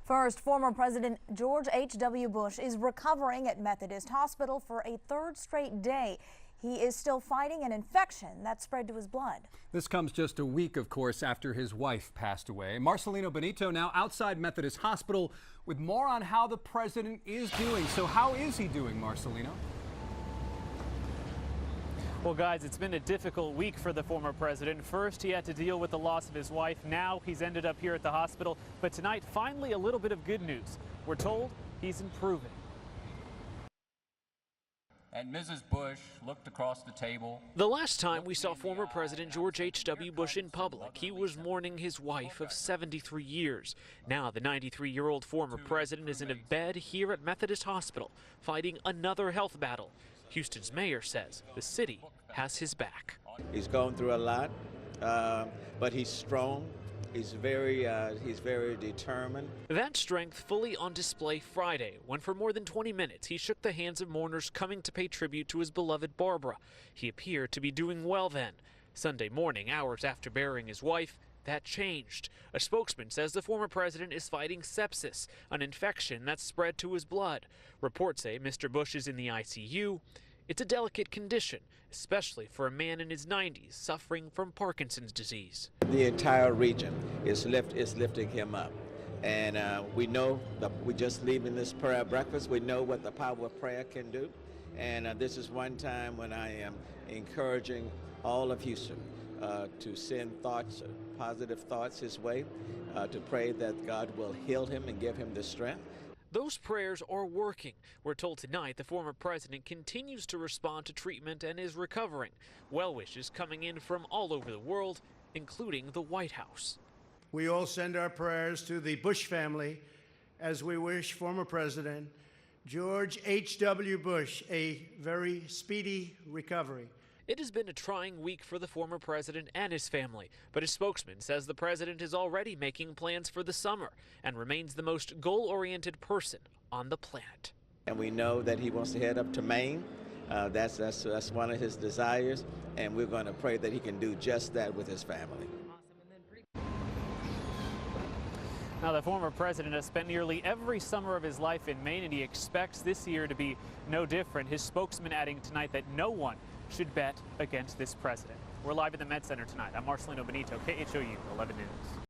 First, former President George H.W. Bush is recovering at Methodist Hospital for a third straight day. He is still fighting an infection that spread to his blood. This comes just a week, of course, after his wife passed away. Marcelino Benito now outside Methodist Hospital with more on how the president is doing. So how is he doing, Marcelino? Well, guys, it's been a difficult week for the former president. First, he had to deal with the loss of his wife. Now he's ended up here at the hospital. But tonight, finally, a little bit of good news. We're told he's improving. And Mrs. Bush looked across the table. The last time we saw former President George H.W. Bush in public, he was mourning his wife of 73 years. Now the 93-year-old former president is in a bed here at Methodist Hospital, fighting another health battle. Houston's mayor says the city has his back. He's going through a lot, but he's strong. He's very determined. That strength fully on display Friday, when for more than 20 minutes he shook the hands of mourners coming to pay tribute to his beloved Barbara. He appeared to be doing well then. Sunday morning, hours after burying his wife, that changed. A spokesman says the former president is fighting sepsis, an infection that's spread to his blood. Reports say Mr. Bush is in the ICU. It's a delicate condition, especially for a man in his 90s suffering from Parkinson's disease. The entire region is lifting him up. And we know that we're just leaving this prayer breakfast. We know what the power of prayer can do. And this is one time when I am encouraging all of Houston to send thoughts, positive thoughts his way, to pray that God will heal him and give him the strength. Those prayers are working. We're told tonight the former president continues to respond to treatment and is recovering. Well wishes coming in from all over the world, including the White House. We all send our prayers to the Bush family as we wish former President George H.W. Bush a very speedy recovery. It has been a trying week for the former president and his family, but his spokesman says the president is already making plans for the summer and remains the most goal-oriented person on the planet. And we know that he wants to head up to Maine. That's one of his desires, and we're going to pray that he can do just that with his family. Now, the former president has spent nearly every summer of his life in Maine, and he expects this year to be no different. His spokesman adding tonight that no one should bet against this president. We're live at the Med Center tonight. I'm Marcelino Benito, KHOU 11 News.